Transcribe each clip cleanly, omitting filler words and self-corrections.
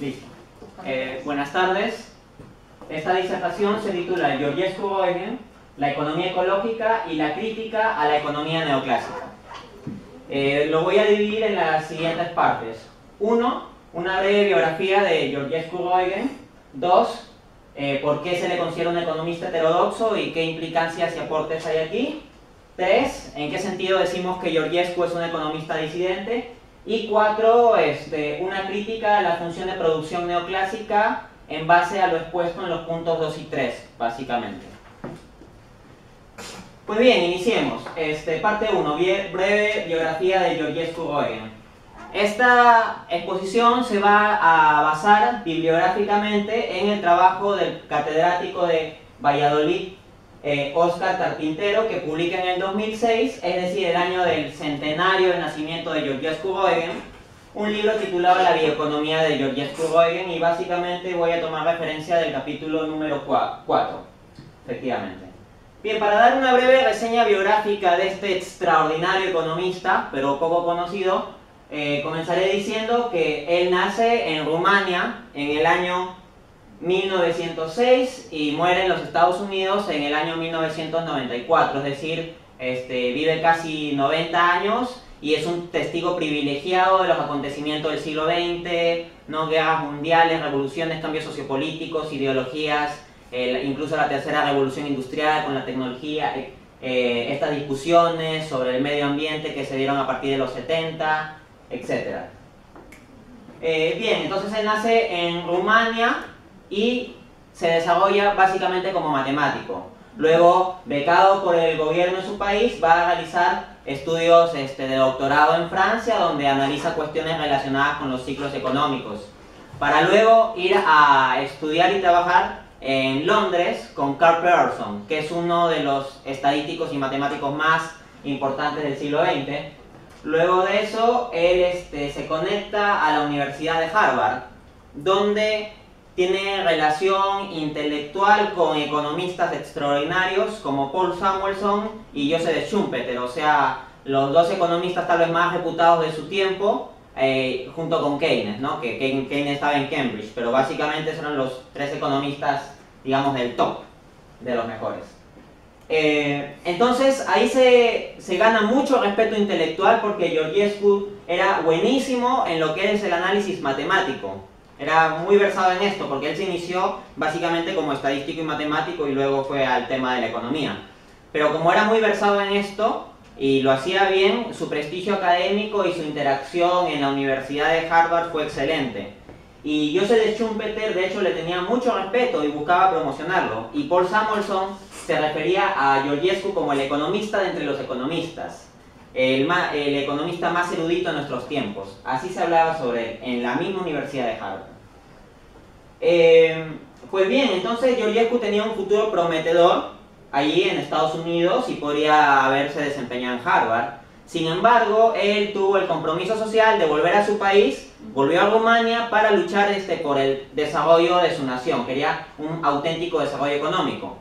Listo. Buenas tardes. Esta disertación se titula Georgescu-Roegen, la economía ecológica y la crítica a la economía neoclásica. Lo voy a dividir en las siguientes partes. 1. Una breve biografía de Georgescu-Roegen. 2. Por qué se le considera un economista heterodoxo y qué implicancias y aportes hay aquí. 3. En qué sentido decimos que Georgescu es un economista disidente. Y 4. Una crítica a la función de producción neoclásica en base a lo expuesto en los puntos 2 y 3, básicamente. Pues bien, iniciemos. Parte 1, breve biografía de Georgescu-Roegen. Esta exposición se va a basar bibliográficamente en el trabajo del catedrático de Valladolid, Óscar Carpintero, que publica en el 2006, es decir, el año del centenario del nacimiento de Georgescu-Roegen, un libro titulado La bioeconomía de Georgescu-Roegen, y básicamente voy a tomar referencia del capítulo número 4, efectivamente. Bien, para dar una breve reseña biográfica de este extraordinario economista, pero poco conocido, comenzaré diciendo que él nace en Rumania en el año 1906 y muere en los Estados Unidos en el año 1994, es decir, vive casi 90 años y es un testigo privilegiado de los acontecimientos del siglo XX, ¿no? Guerras mundiales, revoluciones, cambios sociopolíticos, ideologías, incluso la tercera revolución industrial con la tecnología, estas discusiones sobre el medio ambiente que se dieron a partir de los 70, etc. Bien, entonces él nace en Rumania y se desarrolla básicamente como matemático. Luego, becado por el gobierno de su país, va a realizar estudios de doctorado en Francia, donde analiza cuestiones relacionadas con los ciclos económicos, para luego ir a estudiar y trabajar en Londres con Karl Pearson, que es uno de los estadísticos y matemáticos más importantes del siglo XX. Luego de eso, él se conecta a la Universidad de Harvard, donde tiene relación intelectual con economistas extraordinarios como Paul Samuelson y Joseph Schumpeter, o sea, los dos economistas tal vez más reputados de su tiempo, junto con Keynes, ¿no? Que Keynes estaba en Cambridge, pero básicamente eran los tres economistas, digamos, del top, de los mejores. Entonces ahí se gana mucho respeto intelectual porque Georgescu era buenísimo en lo que es el análisis matemático. Era muy versado en esto porque él se inició básicamente como estadístico y matemático y luego fue al tema de la economía. Pero como era muy versado en esto y lo hacía bien, su prestigio académico y su interacción en la Universidad de Harvard fue excelente. Y Joseph Schumpeter de hecho le tenía mucho respeto y buscaba promocionarlo. Y Paul Samuelson se refería a Georgescu como el economista de entre los economistas, el economista más erudito de nuestros tiempos. Así se hablaba sobre él en la misma Universidad de Harvard. Pues bien, entonces Georgescu tenía un futuro prometedor allí en Estados Unidos y podría haberse desempeñado en Harvard. Sin embargo, él tuvo el compromiso social de volver a su país, volvió a Rumania para luchar por el desarrollo de su nación. Quería un auténtico desarrollo económico.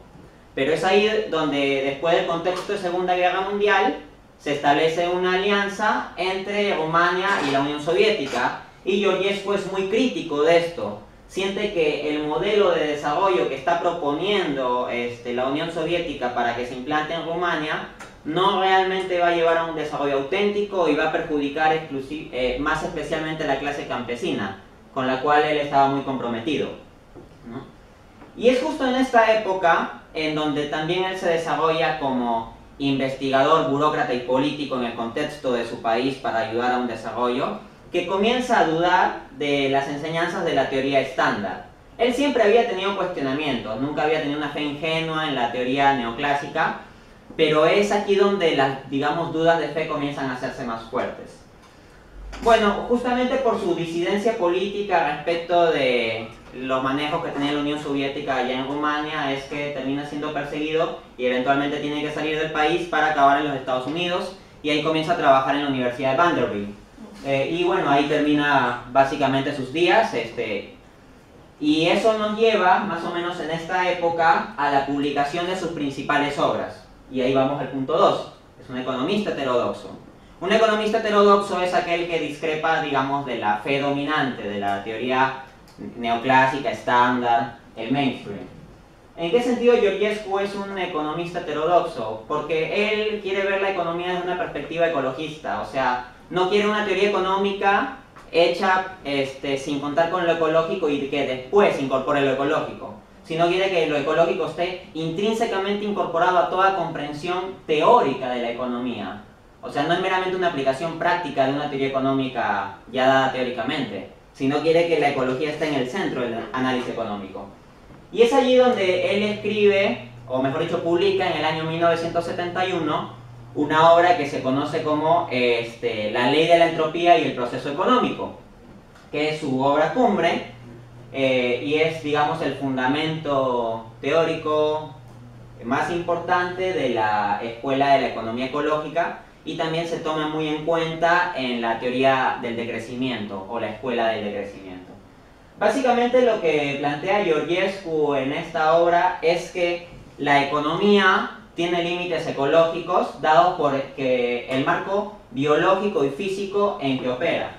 Pero es ahí donde, después del contexto de Segunda Guerra Mundial, se establece una alianza entre Rumania y la Unión Soviética, y Georgescu es muy crítico de esto. Siente que el modelo de desarrollo que está proponiendo la Unión Soviética para que se implante en Rumania no realmente va a llevar a un desarrollo auténtico y va a perjudicar más especialmente a la clase campesina, con la cual él estaba muy comprometido, ¿no? Y es justo en esta época en donde también él se desarrolla como investigador, burócrata y político en el contexto de su país para ayudar a un desarrollo, que comienza a dudar de las enseñanzas de la teoría estándar. Él siempre había tenido cuestionamientos, nunca había tenido una fe ingenua en la teoría neoclásica, pero es aquí donde las, digamos, dudas de fe comienzan a hacerse más fuertes. Bueno, justamente por su disidencia política respecto de los manejos que tenía la Unión Soviética allá en Rumania, es que termina siendo perseguido y eventualmente tiene que salir del país para acabar en los Estados Unidos, y ahí comienza a trabajar en la Universidad de Vanderbilt. Y bueno, ahí termina básicamente sus días, y eso nos lleva, más o menos en esta época, a la publicación de sus principales obras. Y ahí vamos al punto 2, es un economista heterodoxo. Un economista heterodoxo es aquel que discrepa, digamos, de la fe dominante, de la teoría neoclásica, estándar, el mainstream. ¿En qué sentido Georgescu es un economista heterodoxo? Porque él quiere ver la economía desde una perspectiva ecologista, o sea, no quiere una teoría económica hecha sin contar con lo ecológico y que después incorpore lo ecológico, sino quiere que lo ecológico esté intrínsecamente incorporado a toda comprensión teórica de la economía. O sea, no es meramente una aplicación práctica de una teoría económica ya dada teóricamente, sino quiere que la ecología esté en el centro del análisis económico. Y es allí donde él escribe, o mejor dicho, publica en el año 1971 una obra que se conoce como La ley de la entropía y el proceso económico, que es su obra cumbre, y es, digamos, el fundamento teórico más importante de la escuela de la economía ecológica, y también se toma muy en cuenta en la teoría del decrecimiento, o la escuela del decrecimiento. Básicamente lo que plantea Georgescu en esta obra es que la economía tiene límites ecológicos dados por el marco biológico y físico en que opera.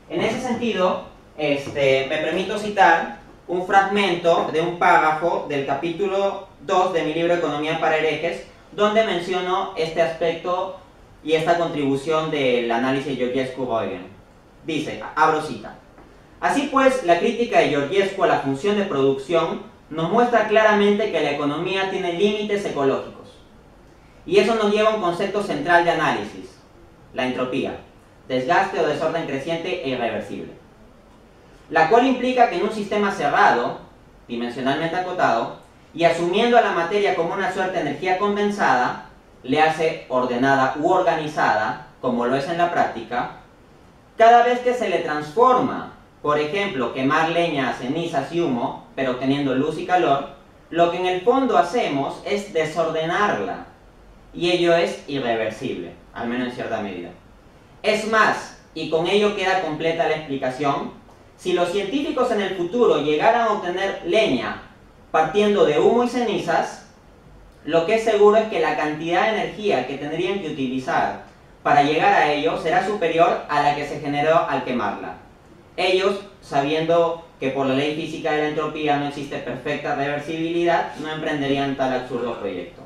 En ese sentido, me permito citar un fragmento de un párrafo del capítulo 2 de mi libro Economía para herejes, donde menciono este aspecto y esta contribución del análisis de Georgescu-Roegen. Dice, abro cita: así pues, la crítica de Georgescu a la función de producción nos muestra claramente que la economía tiene límites ecológicos. Y eso nos lleva a un concepto central de análisis, la entropía, desgaste o desorden creciente e irreversible, la cual implica que en un sistema cerrado, dimensionalmente acotado, y asumiendo a la materia como una suerte de energía condensada, le hace ordenada u organizada, como lo es en la práctica, cada vez que se le transforma, por ejemplo, quemar leña, cenizas y humo, pero obteniendo luz y calor, lo que en el fondo hacemos es desordenarla, y ello es irreversible, al menos en cierta medida. Es más, y con ello queda completa la explicación, si los científicos en el futuro llegaran a obtener leña partiendo de humo y cenizas, lo que es seguro es que la cantidad de energía que tendrían que utilizar para llegar a ello será superior a la que se generó al quemarla. Ellos, sabiendo que por la ley física de la entropía no existe perfecta reversibilidad, no emprenderían tal absurdo proyecto.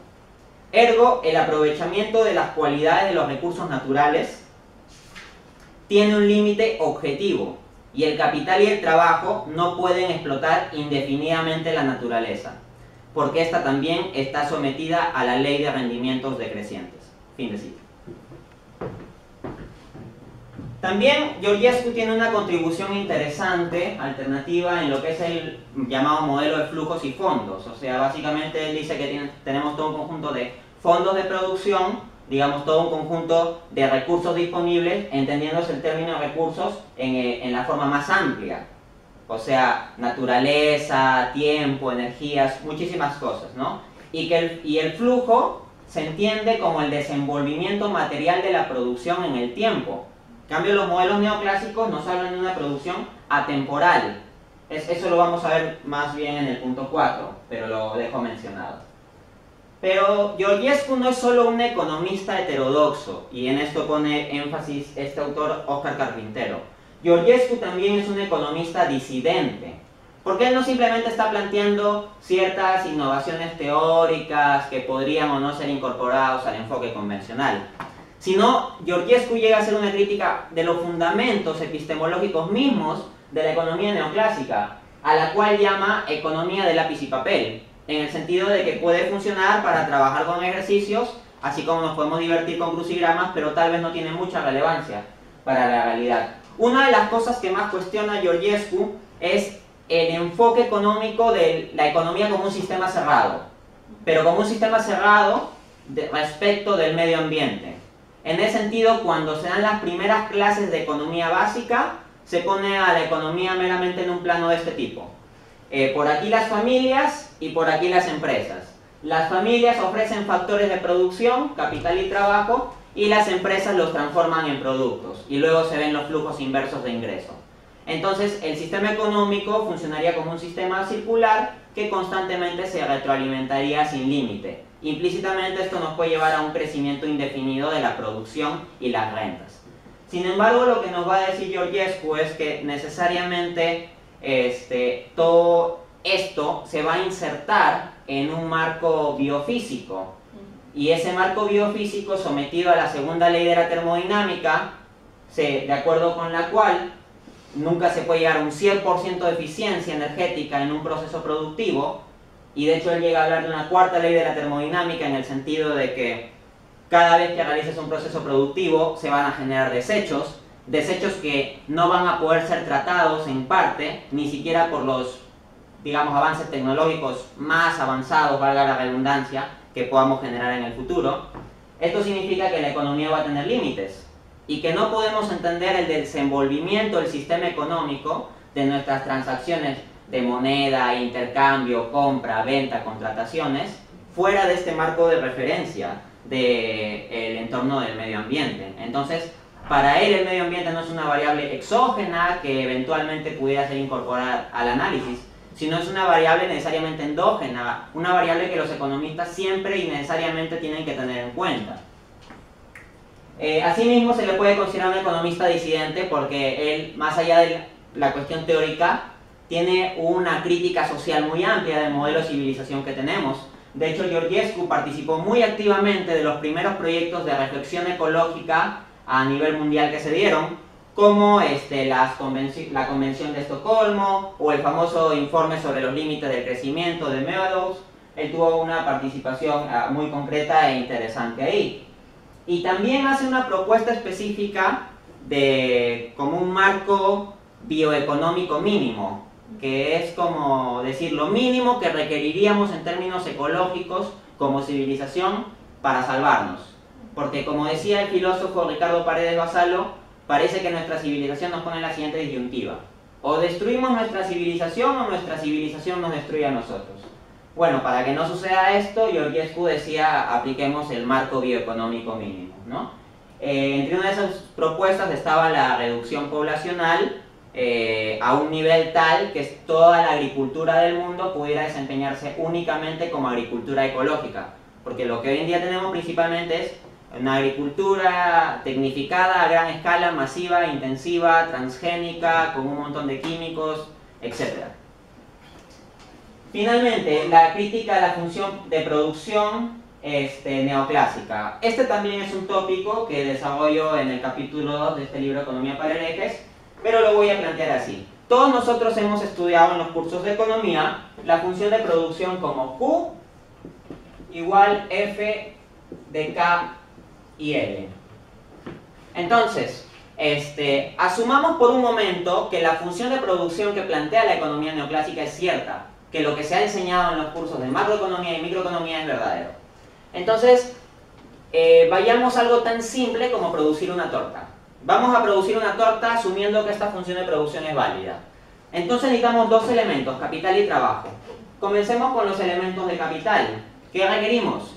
Ergo, el aprovechamiento de las cualidades de los recursos naturales tiene un límite objetivo, y el capital y el trabajo no pueden explotar indefinidamente la naturaleza, porque ésta también está sometida a la ley de rendimientos decrecientes. Fin de cita. También Georgescu tiene una contribución interesante, alternativa, en lo que es el llamado modelo de flujos y fondos. O sea, básicamente él dice que tenemos todo un conjunto de fondos de producción, digamos todo un conjunto de recursos disponibles, entendiéndose el término recursos en la forma más amplia. O sea, naturaleza, tiempo, energías, muchísimas cosas, ¿no? Y el flujo se entiende como el desenvolvimiento material de la producción en el tiempo. En cambio, los modelos neoclásicos nos hablan de una producción atemporal. Eso lo vamos a ver más bien en el punto 4, pero lo dejo mencionado. Pero Georgescu no es solo un economista heterodoxo, y en esto pone énfasis este autor Óscar Carpintero. Georgescu también es un economista disidente, porque él no simplemente está planteando ciertas innovaciones teóricas que podrían o no ser incorporados al enfoque convencional, sino Georgescu llega a hacer una crítica de los fundamentos epistemológicos mismos de la economía neoclásica, a la cual llama economía de lápiz y papel, en el sentido de que puede funcionar para trabajar con ejercicios, así como nos podemos divertir con crucigramas, pero tal vez no tiene mucha relevancia para la realidad. Una de las cosas que más cuestiona Georgescu es el enfoque económico de la economía como un sistema cerrado, pero como un sistema cerrado respecto del medio ambiente. En ese sentido, cuando se dan las primeras clases de economía básica, se pone a la economía meramente en un plano de este tipo. Por aquí las familias y por aquí las empresas. Las familias ofrecen factores de producción, capital y trabajo, y las empresas los transforman en productos, y luego se ven los flujos inversos de ingreso. Entonces, el sistema económico funcionaría como un sistema circular que constantemente se retroalimentaría sin límite. Implícitamente esto nos puede llevar a un crecimiento indefinido de la producción y las rentas. Sin embargo, lo que nos va a decir Georgescu es que necesariamente todo esto se va a insertar en un marco biofísico. Y ese marco biofísico, sometido a la segunda ley de la termodinámica, de acuerdo con la cual nunca se puede llegar a un 100% de eficiencia energética en un proceso productivo, y de hecho él llega a hablar de una cuarta ley de la termodinámica en el sentido de que cada vez que realices un proceso productivo se van a generar desechos que no van a poder ser tratados en parte, ni siquiera por los, digamos, avances tecnológicos más avanzados, valga la redundancia, que podamos generar en el futuro. Esto significa que la economía va a tener límites y que no podemos entender el desenvolvimiento del sistema económico de nuestras transacciones de moneda, intercambio, compra, venta, contrataciones, fuera de este marco de referencia del entorno del medio ambiente. Entonces, para él el medio ambiente no es una variable exógena que eventualmente pudiera ser incorporada al análisis, sino es una variable necesariamente endógena, una variable que los economistas siempre y necesariamente tienen que tener en cuenta. Asimismo, se le puede considerar un economista disidente porque él, más allá de la cuestión teórica, tiene una crítica social muy amplia del modelo de civilización que tenemos. De hecho, Georgescu participó muy activamente de los primeros proyectos de reflexión ecológica a nivel mundial que se dieron, como la Convención de Estocolmo o el famoso informe sobre los límites del crecimiento de Meadows. Él tuvo una participación muy concreta e interesante ahí. Y también hace una propuesta específica como un marco bioeconómico mínimo, que es como decir lo mínimo que requeriríamos en términos ecológicos como civilización para salvarnos. Porque como decía el filósofo Ricardo Paredes Basalo, parece que nuestra civilización nos pone la siguiente disyuntiva: o destruimos nuestra civilización o nuestra civilización nos destruye a nosotros. Bueno, para que no suceda esto, Georgescu decía apliquemos el marco bioeconómico mínimo, ¿no? Entre una de esas propuestas estaba la reducción poblacional a un nivel tal que toda la agricultura del mundo pudiera desempeñarse únicamente como agricultura ecológica, porque lo que hoy en día tenemos principalmente es una agricultura tecnificada a gran escala, masiva, intensiva, transgénica, con un montón de químicos, etc. Finalmente, la crítica a la función de producción neoclásica. Este también es un tópico que desarrollo en el capítulo 2 de este libro Economía para herejes, pero lo voy a plantear así. Todos nosotros hemos estudiado en los cursos de economía la función de producción como Q igual F de K y L. Entonces, asumamos por un momento que la función de producción que plantea la economía neoclásica es cierta, que lo que se ha enseñado en los cursos de macroeconomía y microeconomía es verdadero. Entonces, vayamos a algo tan simple como producir una torta. Vamos a producir una torta asumiendo que esta función de producción es válida. Entonces necesitamos dos elementos, capital y trabajo. Comencemos con los elementos de capital. ¿Qué requerimos?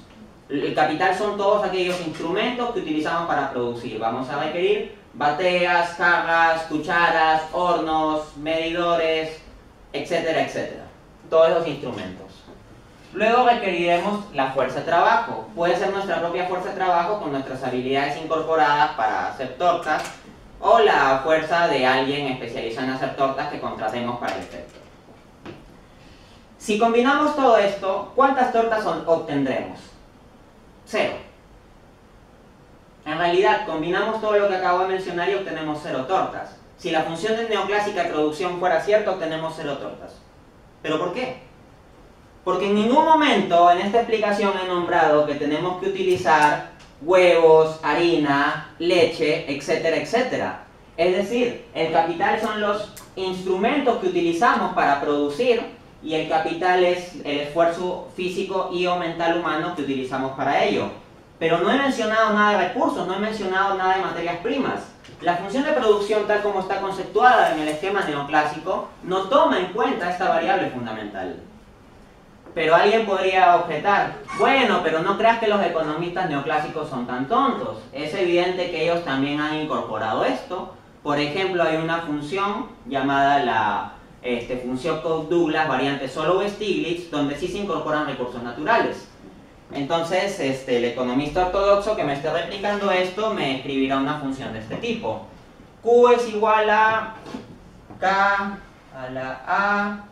El capital son todos aquellos instrumentos que utilizamos para producir. Vamos a requerir bateas, jarras, cucharas, hornos, medidores, etcétera, etcétera. Todos esos instrumentos. Luego requeriremos la fuerza de trabajo. Puede ser nuestra propia fuerza de trabajo con nuestras habilidades incorporadas para hacer tortas, o la fuerza de alguien especializado en hacer tortas que contratemos para el efecto. Si combinamos todo esto, ¿cuántas tortas obtendremos? 0. En realidad, combinamos todo lo que acabo de mencionar y obtenemos 0 tortas. Si la función de neoclásica de producción fuera cierta, obtenemos 0 tortas. ¿Pero por qué? Porque en ningún momento en esta explicación he nombrado que tenemos que utilizar huevos, harina, leche, etcétera, etcétera. Es decir, el capital son los instrumentos que utilizamos para producir y el capital es el esfuerzo físico y o mental humano que utilizamos para ello. Pero no he mencionado nada de recursos, no he mencionado nada de materias primas. La función de producción, tal como está conceptuada en el esquema neoclásico, no toma en cuenta esta variable fundamental. Pero alguien podría objetar, bueno, pero no creas que los economistas neoclásicos son tan tontos. Es evidente que ellos también han incorporado esto. Por ejemplo, hay una función llamada la función Koch-Douglas variante Solow-Stiglitz, donde sí se incorporan recursos naturales. Entonces, el economista ortodoxo que me esté replicando esto me escribirá una función de este tipo. Q es igual a K, a la A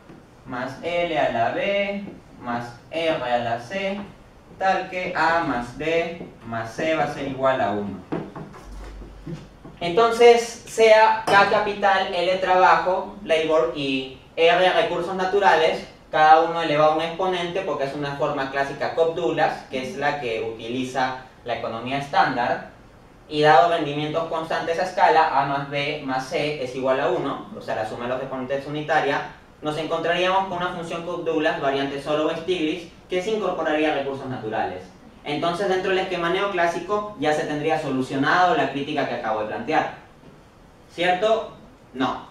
más L a la B más R a la C, tal que A más B más C va a ser igual a 1. Entonces, sea K capital, L trabajo, labor y R recursos naturales, cada uno elevado a un exponente porque es una forma clásica Cobb-Douglas, que es la que utiliza la economía estándar, y dado rendimientos constantes a escala, A más B más C es igual a 1, o sea la suma de los exponentes es unitaria, nos encontraríamos con una función Cobb-Douglas, variante Solovay-Stiglitz, que se incorporaría a recursos naturales. Entonces, dentro del esquema neoclásico ya se tendría solucionado la crítica que acabo de plantear. ¿Cierto? No.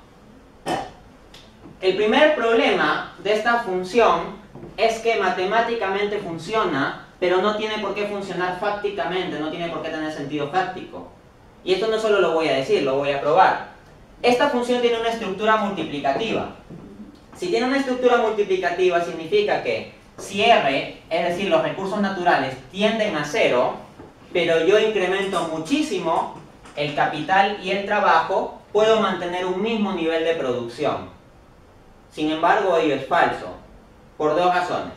El primer problema de esta función es que matemáticamente funciona, pero no tiene por qué funcionar fácticamente, no tiene por qué tener sentido fáctico. Y esto no solo lo voy a decir, lo voy a probar. Esta función tiene una estructura multiplicativa. Si tiene una estructura multiplicativa significa que si R, es decir, los recursos naturales, tienden a 0, pero yo incremento muchísimo el capital y el trabajo, puedo mantener un mismo nivel de producción. Sin embargo, ello es falso, por dos razones.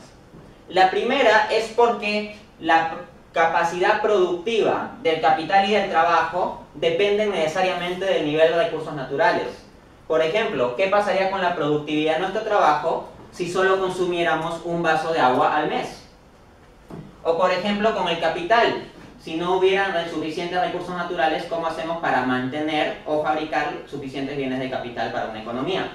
La primera es porque la capacidad productiva del capital y del trabajo dependen necesariamente del nivel de recursos naturales. Por ejemplo, ¿qué pasaría con la productividad de nuestro trabajo si solo consumiéramos un vaso de agua al mes? O por ejemplo con el capital, si no hubieran suficientes recursos naturales, ¿cómo hacemos para mantener o fabricar suficientes bienes de capital para una economía?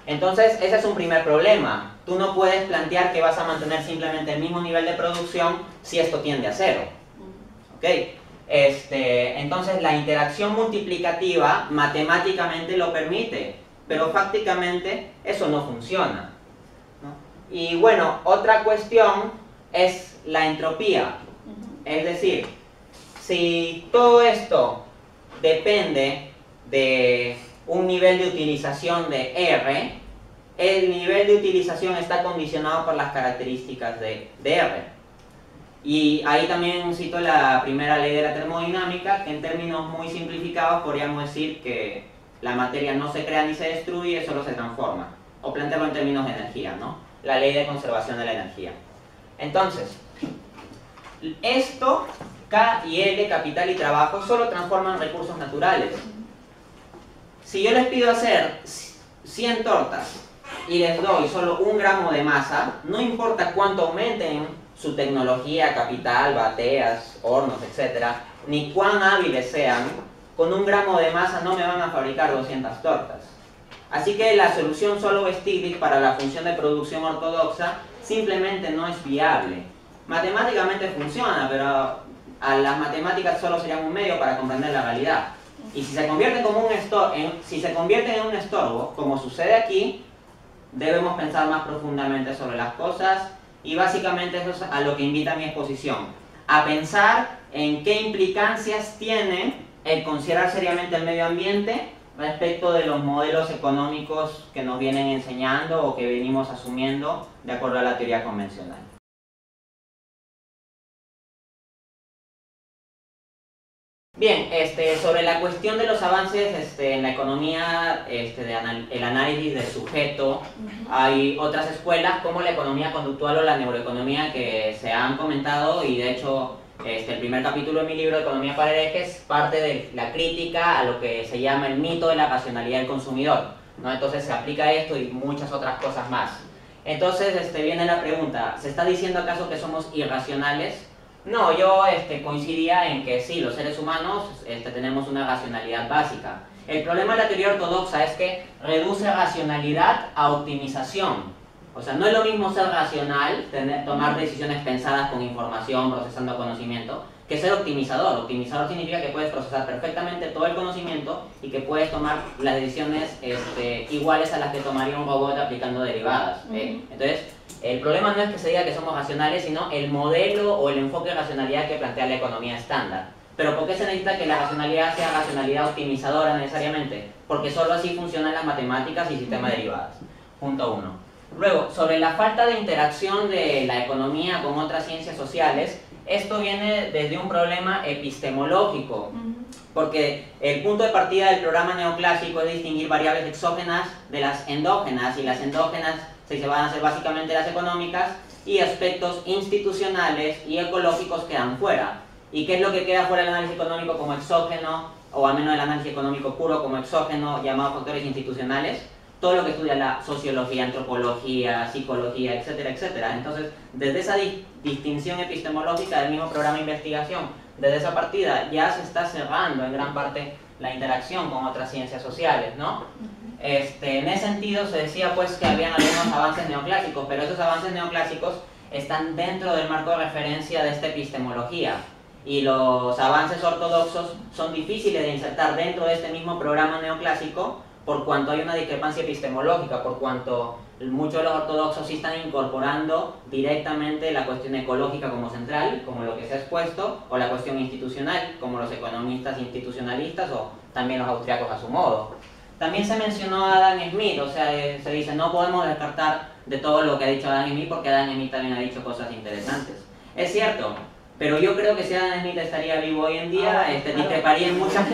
Entonces ese es un primer problema. Tú no puedes plantear que vas a mantener simplemente el mismo nivel de producción si esto tiende a 0. ¿Ok? Entonces la interacción multiplicativa matemáticamente lo permite, pero fácticamente eso no funciona, ¿no? Y bueno, otra cuestión es la entropía. Es decir, si todo esto depende de un nivel de utilización de R, el nivel de utilización está condicionado por las características de R. Y ahí también cito la primera ley de la termodinámica, que en términos muy simplificados podríamos decir que la materia no se crea ni se destruye, solo se transforma. O plantearlo en términos de energía, ¿no? La ley de conservación de la energía. Entonces, esto, K y L, capital y trabajo, solo transforman recursos naturales. Si yo les pido hacer 100 tortas y les doy solo 1 gramo de masa, no importa cuánto aumenten su tecnología, capital, bateas, hornos, etc., ni cuán hábiles sean, con 1 gramo de masa no me van a fabricar 200 tortas. Así que la solución Solovay-Stiglitz para la función de producción ortodoxa simplemente no es viable. Matemáticamente funciona, pero a las matemáticas solo serían un medio para comprender la realidad. Y si se convierten en un estorbo, como sucede aquí, debemos pensar más profundamente sobre las cosas, y básicamente eso es a lo que invita mi exposición, a pensar en qué implicancias tiene el considerar seriamente el medio ambiente respecto de los modelos económicos que nos vienen enseñando o que venimos asumiendo de acuerdo a la teoría convencional. Bien, sobre la cuestión de los avances en la economía, el análisis del sujeto, hay otras escuelas como la economía conductual o la neuroeconomía que se han comentado, y de hecho el primer capítulo de mi libro Economía para herejes parte de la crítica a lo que se llama el mito de la racionalidad del consumidor, ¿no? Entonces se aplica esto y muchas otras cosas más. Entonces viene la pregunta, ¿se está diciendo acaso que somos irracionales? No, yo coincidía en que sí, los seres humanos tenemos una racionalidad básica. El problema de la teoría ortodoxa es que reduce racionalidad a optimización. O sea, no es lo mismo ser racional, tomar decisiones pensadas con información, procesando conocimiento, que ser optimizador. Optimizador significa que puedes procesar perfectamente todo el conocimiento y que puedes tomar las decisiones iguales a las que tomaría un robot aplicando derivadas. Entonces, el problema no es que se diga que somos racionales, sino el modelo o el enfoque de racionalidad que plantea la economía estándar. ¿Pero por qué se necesita que la racionalidad sea racionalidad optimizadora necesariamente? Porque solo así funcionan las matemáticas y sistemas derivados. Punto 1. Luego, sobre la falta de interacción de la economía con otras ciencias sociales, esto viene desde un problema epistemológico, porque el punto de partida del programa neoclásico es distinguir variables exógenas de las endógenas, y las endógenas se van a hacer básicamente las económicas, y aspectos institucionales y ecológicos quedan fuera. ¿Y qué es lo que queda fuera del análisis económico como exógeno, o a menos del análisis económico puro como exógeno, llamado factores institucionales? Todo lo que estudia la sociología, antropología, psicología, etcétera, etcétera. Entonces, desde esa distinción epistemológica del mismo programa de investigación, desde esa partida ya se está cerrando en gran parte la interacción con otras ciencias sociales, ¿no? En ese sentido se decía pues que habían algunos avances neoclásicos, pero esos avances neoclásicos están dentro del marco de referencia de esta epistemología, y los avances ortodoxos son difíciles de insertar dentro de este mismo programa neoclásico, por cuanto hay una discrepancia epistemológica, por cuanto muchos de los ortodoxos sí están incorporando directamente la cuestión ecológica como central, como lo que se ha expuesto, o la cuestión institucional, como los economistas institucionalistas, o también los austriacos a su modo. También se mencionó a Adam Smith, o sea, se dice, no podemos descartar de todo lo que ha dicho Adam Smith, porque Adam Smith también ha dicho cosas interesantes. Es cierto, pero yo creo que si Adam Smith estaría vivo hoy en día, discreparía en muchas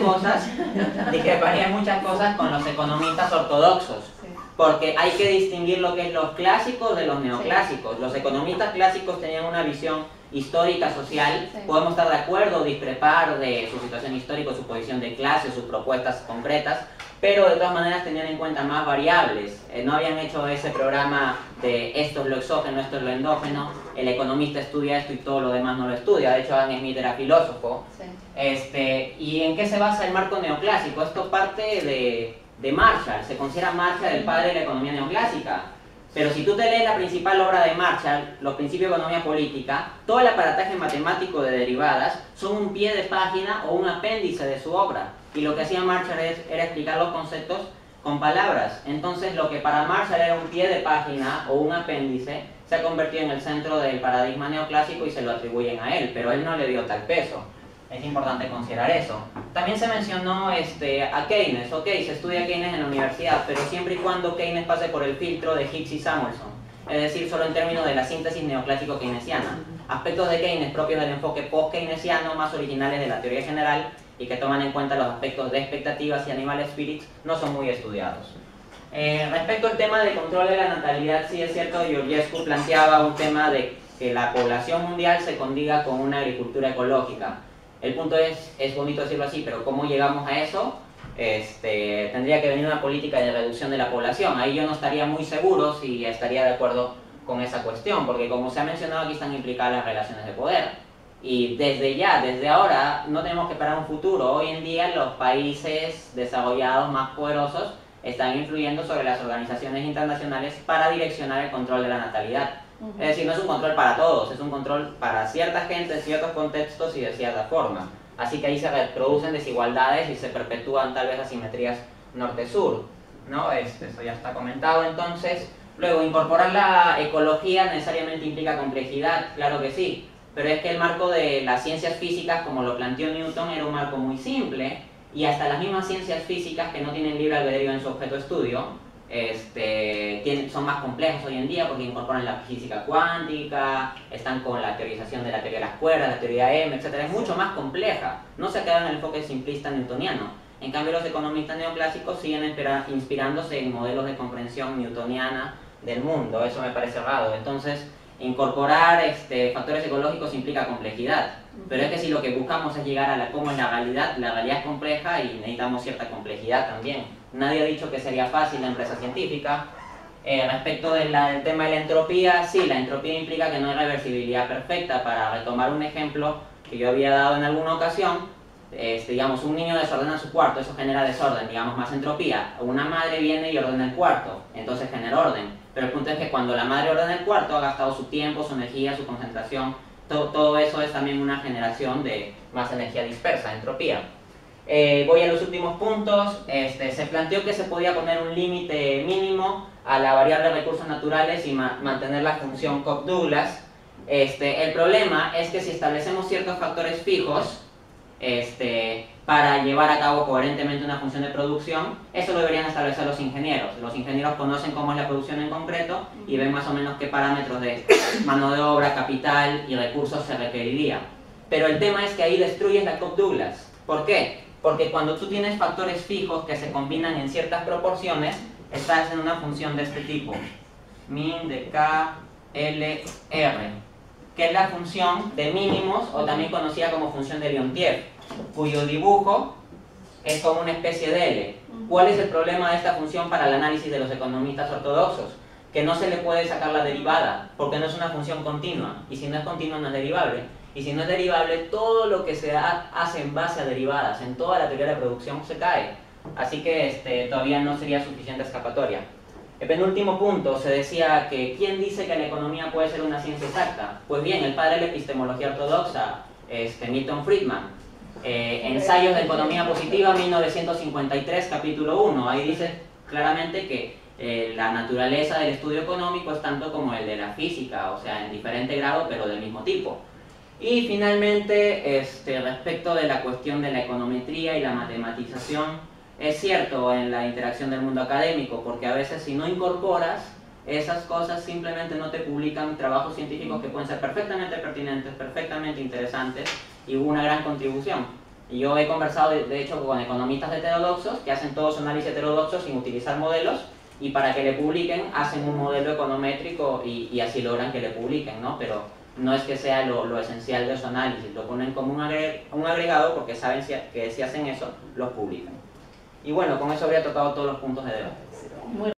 cosas con los economistas ortodoxos, porque hay que distinguir lo que es los clásicos de los neoclásicos. Los economistas clásicos tenían una visión histórica, social, podemos estar de acuerdo o discrepar de su situación histórica, su posición de clase, sus propuestas concretas, pero de todas maneras tenían en cuenta más variables. No habían hecho ese programa de esto es lo exógeno, esto es lo endógeno, el economista estudia esto y todo lo demás no lo estudia. De hecho, Adam Smith era filósofo. ¿Y en qué se basa el marco neoclásico? Esto parte de Marshall. Se considera Marshall el padre de la economía neoclásica. Pero si tú te lees la principal obra de Marshall, Los principios de economía política, todo el aparataje matemático de derivadas son un pie de página o un apéndice de su obra. Y lo que hacía Marshall era explicar los conceptos con palabras. Entonces, lo que para Marshall era un pie de página o un apéndice, se ha convertido en el centro del paradigma neoclásico y se lo atribuyen a él, pero él no le dio tal peso. Es importante considerar eso. También se mencionó a Keynes. Ok, se estudia Keynes en la universidad, pero siempre y cuando Keynes pase por el filtro de Hicks y Samuelson, es decir, solo en términos de la síntesis neoclásico-keynesiana. Aspectos de Keynes propios del enfoque post-keynesiano, más originales de la teoría general, y que toman en cuenta los aspectos de expectativas y animal spirits, no son muy estudiados. Respecto al tema del control de la natalidad, sí es cierto, Georgescu planteaba un tema de que la población mundial se condiga con una agricultura ecológica. El punto es bonito decirlo así, pero ¿cómo llegamos a eso? Tendría que venir una política de reducción de la población. Ahí yo no estaría muy seguro si estaría de acuerdo con esa cuestión, porque como se ha mencionado aquí están implicadas las relaciones de poder. Y desde ahora, no tenemos que esperar un futuro. Hoy en día los países desarrollados más poderosos están influyendo sobre las organizaciones internacionales para direccionar el control de la natalidad. Es decir, no es un control para todos, es un control para cierta gente, ciertos contextos y de cierta forma. Así que ahí se reproducen desigualdades y se perpetúan tal vez asimetrías norte-sur, ¿no? Eso ya está comentado. Entonces, luego, incorporar la ecología necesariamente implica complejidad, claro que sí, pero es que el marco de las ciencias físicas, como lo planteó Newton, era un marco muy simple, y hasta las mismas ciencias físicas que no tienen libre albedrío en su objeto de estudio, son más complejas hoy en día porque incorporan la física cuántica, están con la teorización de la teoría de las cuerdas, la teoría M, etc. Es mucho más compleja, no se queda en el enfoque simplista newtoniano. En cambio, los economistas neoclásicos siguen inspirándose en modelos de comprensión newtoniana del mundo. Eso me parece raro. Entonces, incorporar factores ecológicos implica complejidad, pero es que si lo que buscamos es llegar a cómo es la realidad es compleja y necesitamos cierta complejidad también. Nadie ha dicho que sería fácil la empresa científica. Respecto del tema de la entropía, sí, la entropía implica que no hay reversibilidad perfecta. Para retomar un ejemplo que yo había dado en alguna ocasión, digamos, un niño desordena su cuarto, eso genera desorden, digamos, más entropía. Una madre viene y ordena el cuarto, entonces genera orden. Pero el punto es que cuando la madre ordena el cuarto, ha gastado su tiempo, su energía, su concentración, todo eso es también una generación de más energía dispersa, entropía. Voy a los últimos puntos. Se planteó que se podía poner un límite mínimo a la variable de recursos naturales y mantener la función Cobb-Douglas. El problema es que si establecemos ciertos factores fijos, para llevar a cabo coherentemente una función de producción, eso lo deberían establecer los ingenieros. Los ingenieros conocen cómo es la producción en concreto y ven más o menos qué parámetros de mano de obra, capital y recursos se requerirían. Pero el tema es que ahí destruyes la Cobb-Douglas. ¿Por qué? Porque cuando tú tienes factores fijos que se combinan en ciertas proporciones, estás en una función de este tipo, min de K, L, R, que es la función de mínimos, o también conocida como función de Leontief, cuyo dibujo es como una especie de L. ¿Cuál es el problema de esta función para el análisis de los economistas ortodoxos? Que no se le puede sacar la derivada, porque no es una función continua, y si no es continua no es derivable. Y si no es derivable, todo lo que se hace en base a derivadas, en toda la teoría de producción, se cae. Así que todavía no sería suficiente escapatoria. El penúltimo punto, se decía que ¿quién dice que la economía puede ser una ciencia exacta? Pues bien, el padre de la epistemología ortodoxa, Milton Friedman, Ensayos de Economía Positiva, 1953, capítulo 1, ahí dice claramente que la naturaleza del estudio económico es tanto como el de la física, o sea, en diferente grado, pero del mismo tipo. Y finalmente, respecto de la cuestión de la econometría y la matematización, es cierto en la interacción del mundo académico, porque a veces si no incorporas esas cosas simplemente no te publican trabajos científicos que pueden ser perfectamente pertinentes, perfectamente interesantes y una gran contribución. Y yo he conversado de hecho con economistas heterodoxos que hacen todo su análisis heterodoxo sin utilizar modelos, y para que le publiquen hacen un modelo econométrico y así logran que le publiquen, ¿no? Pero no es que sea lo esencial de su análisis, lo ponen como un agregado porque saben que si hacen eso, los publican. Y bueno, con eso habría tocado todos los puntos de debate.